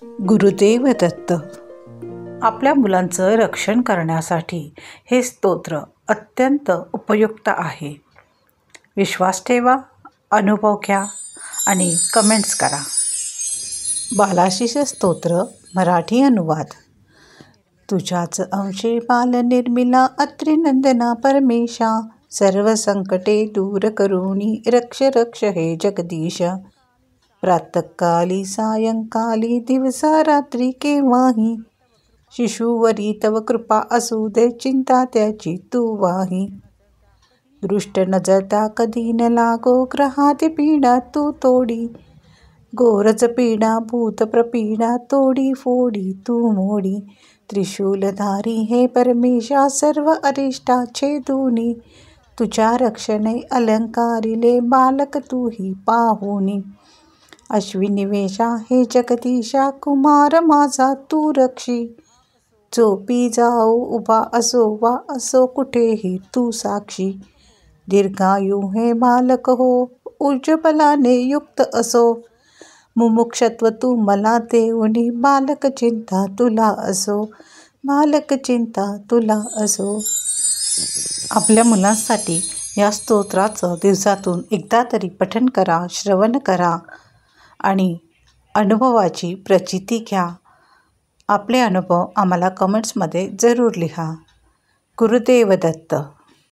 गुरुदेव दत्त. आपल्या मुलांचं रक्षण करण्यासाठी हे स्तोत्र अत्यंत उपयुक्त आहे. विश्वास ठेवा, अनुभव घ्या आणि कमेंट्स करा. बालाशीष स्तोत्र मराठी अनुवाद. तुझ्याच अंशे बाल निर्मिला अत्रिनंदना परमेशा, सर्व संकटे दूर करुणी रक्ष रक्ष हे जगदीश. प्रातःकाली सायंकाली दिवसा रात्री केव्हाही, शिशुवरी तव कृपा असू दे, चिंता त्याची तू वाही. दृष्ट नजर त्या कधी न लागो, ग्रहाती पीडा तू तोडी, गोरज पीडा भूत प्रपीडा तोडी फोडी तू मोडी. त्रिशूलधारी हे परमेशा, सर्व अरिष्टा छेदूनी, तुझ्या रक्षणे अलंकारिले बालक तूही पाहुनी. अश्विनिवेशा हे जगदीशा, कुमार माझा तू रक्षी, झोपी जाओ उभा असो वा असो कुठेही तू साक्षी. दीर्घायु हे बालक हो, उज्ज्वलाने युक्त असो, मुमुक्षत्व तू मला देऊनी, बालक चिंता तुला असो, बालक चिंता तुला असो. आपल्या मुलांसाठी या स्तोत्राचं दिवसातून एकदा तरी पठण करा, श्रवण करा आणि अनुभवाची प्रचिती घ्या. आपले अनुभव आम्हाला कमेंट्समध्ये जरूर लिहा. गुरुदेव दत्त.